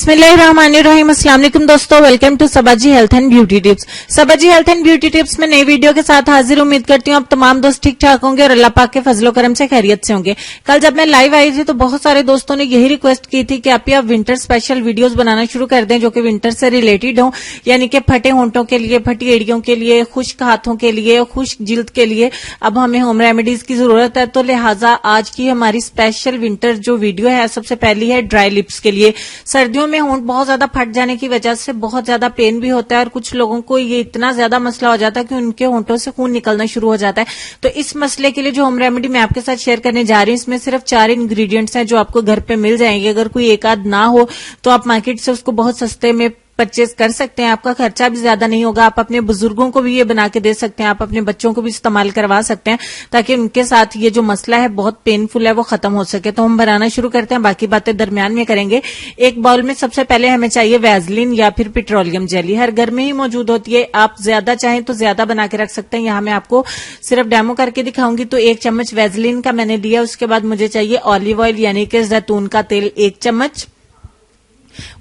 बिस्मिल्लाहिर्रहमानिर्रहीम। अस्सलाम वालेकुम दोस्तों, welcome to Sabaji health and beauty tips. Sabaji health and beauty tips में नई वीडियो के साथ हाजिर। उम्मीद करती हूँ आप तमाम दोस्त ठीक ठाक होंगे और अल्लाह पाक के फजलो करम से खैरियत से होंगे। कल जब मैं लाइव आई थी तो बहुत सारे दोस्तों ने यही रिक्वेस्ट की थी कि आप विंटर स्पेशल वीडियोज बनाना शुरू कर दें जो कि विंटर से रिलेटेड हो, यानी कि फटे होंठों के लिए, फटी एड़ियों के लिए, खुश्क हाथों के लिए, खुश्क जिल्द के लिए अब हमें होम रेमेडीज की जरूरत है। तो लिहाजा आज की हमारी स्पेशल विंटर जो वीडियो है सबसे पहली है ड्राई लिप्स के लिए। सर्दियों में होंठ बहुत ज्यादा फट जाने की वजह से बहुत ज्यादा पेन भी होता है और कुछ लोगों को ये इतना ज्यादा मसला हो जाता है कि उनके होंठों से खून निकलना शुरू हो जाता है। तो इस मसले के लिए जो होम रेमेडी मैं आपके साथ शेयर करने जा रही हूँ, इसमें सिर्फ 4 इंग्रेडिएंट्स हैं जो आपको घर पे मिल जाएंगे। अगर कोई एक आध ना हो तो आप मार्केट से उसको बहुत सस्ते में परचेज कर सकते हैं। आपका खर्चा भी ज्यादा नहीं होगा। आप अपने बुजुर्गों को भी ये बना के दे सकते हैं, आप अपने बच्चों को भी इस्तेमाल करवा सकते हैं ताकि उनके साथ ये जो मसला है बहुत पेनफुल है वो खत्म हो सके। तो हम बनाना शुरू करते हैं, बाकी बातें दरमियान में करेंगे। एक बाउल में सबसे पहले हमें चाहिए वैसलीन या फिर पेट्रोलियम जेली। हर घर में ही मौजूद होती है, आप ज्यादा चाहें तो ज्यादा बना के रख सकते हैं। यहां मैं आपको सिर्फ डेमो करके दिखाऊंगी। तो 1 चम्मच वैसलीन का मैंने लिया। उसके बाद मुझे चाहिए ऑलिव ऑयल यानी कि जैतून का तेल 1 चम्मच।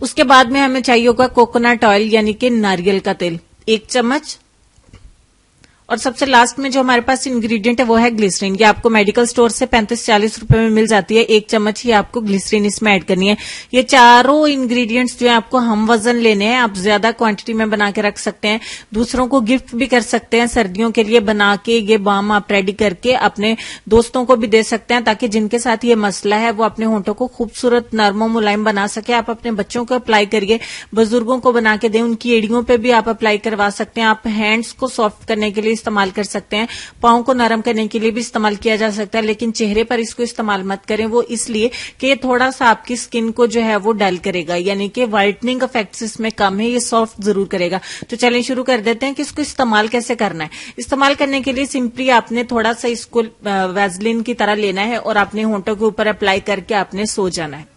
उसके बाद में हमें चाहिए होगा कोकोनट ऑयल यानी कि नारियल का तेल 1 चम्मच। और सबसे लास्ट में जो हमारे पास इंग्रेडिएंट है वो है ग्लिसरीन। ये आपको मेडिकल स्टोर से 35-40 रुपए में मिल जाती है। 1 चम्मच ही आपको ग्लिसरीन इसमें ऐड करनी है। ये चारों इंग्रेडिएंट्स जो है आपको हम वजन लेने हैं। आप ज्यादा क्वांटिटी में बना के रख सकते हैं, दूसरों को गिफ्ट भी कर सकते हैं। सर्दियों के लिए बना के ये बाम आप रेडी करके अपने दोस्तों को भी दे सकते हैं ताकि जिनके साथ ये मसला है वो अपने होंठों को खूबसूरत नरम और मुलायम बना सके। आप अपने बच्चों को अप्लाई करिए, बुजुर्गों को बना के दें, उनकी एड़ियों पे भी आप अप्लाई करवा सकते हैं। आप हैंड्स को सॉफ्ट करने के लिए इस्तेमाल कर सकते हैं, पांव को नरम करने के लिए भी इस्तेमाल किया जा सकता है, लेकिन चेहरे पर इसको इस्तेमाल मत करें। वो इसलिए कि ये थोड़ा सा आपकी स्किन को जो है वो डल करेगा, यानी कि व्हाइटनिंग इफेक्ट्स इसमें कम है, ये सॉफ्ट जरूर करेगा। तो चलिए शुरू कर देते हैं कि इसको इस्तेमाल कैसे करना है। इस्तेमाल करने के लिए सिंपली आपने थोड़ा सा इसको वैसलीन की तरह लेना है और अपने होंठों के ऊपर अप्लाई करके आपने सो जाना है।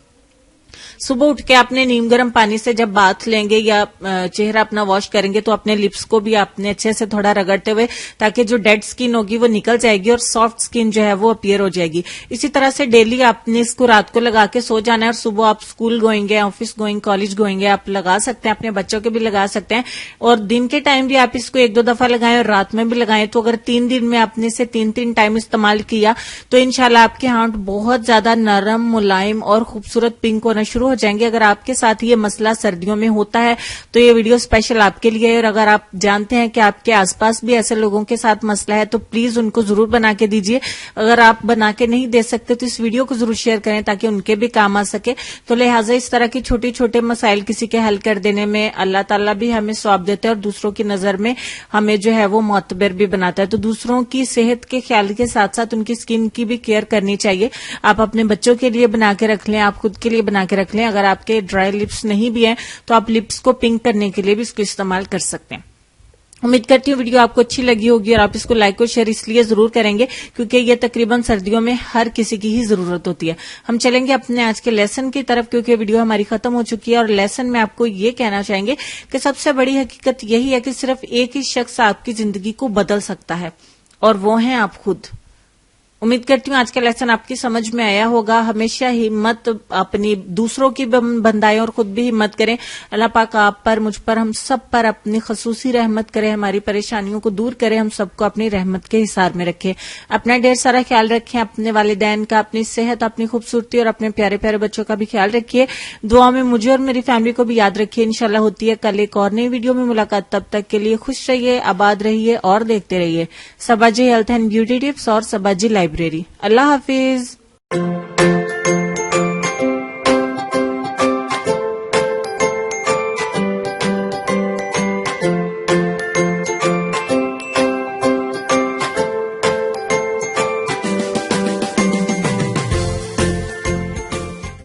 सुबह उठ के आपने नीम गर्म पानी से जब बाथ लेंगे या चेहरा अपना वॉश करेंगे तो अपने लिप्स को भी आपने अच्छे से थोड़ा रगड़ते हुए, ताकि जो डेड स्किन होगी वो निकल जाएगी और सॉफ्ट स्किन जो है वो अपीयर हो जाएगी। इसी तरह से डेली आपने इसको रात को लगा के सो जाना है और सुबह आप स्कूल गोएंगे, ऑफिस गोएंगे, कॉलेज गोएंगे, आप लगा सकते हैं, अपने बच्चों के भी लगा सकते हैं। और दिन के टाइम भी आप इसको 1-2 दफा लगाएं और रात में भी लगाएं। तो अगर 3 दिन में आपने इसे 3-3 टाइम इस्तेमाल किया तो इंशाल्लाह आपके होंठ बहुत ज्यादा नरम, मुलायम और खूबसूरत पिंक होना शुरू हो जाएंगे। अगर आपके साथ ये मसला सर्दियों में होता है तो ये वीडियो स्पेशल आपके लिए है। और अगर आप जानते हैं कि आपके आसपास भी ऐसे लोगों के साथ मसला है तो प्लीज उनको जरूर बना के दीजिए। अगर आप बना के नहीं दे सकते तो इस वीडियो को जरूर शेयर करें ताकि उनके भी काम आ सके। तो लिहाजा इस तरह की छोटे छोटे मसाइल किसी के हल कर देने में अल्लाह ताला भी हमें सवाब देते हैं और दूसरों की नजर में हमें जो है वो मोतबर भी बनाता है। तो दूसरों की सेहत के ख्याल के साथ साथ उनकी स्किन की भी केयर करनी चाहिए। आप अपने बच्चों के लिए बना के रख लें, आप खुद के लिए बना के रख लें। अगर आपके ड्राई लिप्स नहीं भी हैं तो आप लिप्स को पिंक करने के लिए भी इसको इस्तेमाल कर सकते हैं। उम्मीद करती हूँ वीडियो आपको अच्छी लगी होगी और आप इसको लाइक और शेयर इसलिए जरूर करेंगे क्योंकि ये तकरीबन सर्दियों में हर किसी की ही जरूरत होती है। हम चलेंगे अपने आज के लेसन की तरफ क्योंकि वीडियो हमारी खत्म हो चुकी है। और लेसन में आपको ये कहना चाहेंगे कि सबसे बड़ी हकीकत यही है कि सिर्फ एक ही शख्स आपकी जिंदगी को बदल सकता है और वो हैं आप खुद। उम्मीद करती हूँ आज का लेसन आपकी समझ में आया होगा। हमेशा हिम्मत अपनी दूसरों की बंधाएं और खुद भी हिम्मत करें। अल्लाह पाक आप पर, मुझ पर, हम सब पर अपनी खसूसी रहमत करे, हमारी परेशानियों को दूर करे, हम सबको अपनी रहमत के हिसार में रखे। अपना ढेर सारा ख्याल रखें, अपने वालिदैन का, अपनी सेहत, अपनी खूबसूरती और अपने प्यारे प्यारे बच्चों का भी ख्याल रखिए। दुआ में मुझे और मेरी फैमिली को भी याद रखिए। इंशाल्लाह होती है कल एक और नई वीडियो में मुलाकात। तब तक के लिए खुश रहिए, आबाद रहिए और देखते रहिए सबाजी हेल्थ एंड ब्यूटी टिप्स और सबाजी लाइब्रेरी। अल्लाह हाफिज।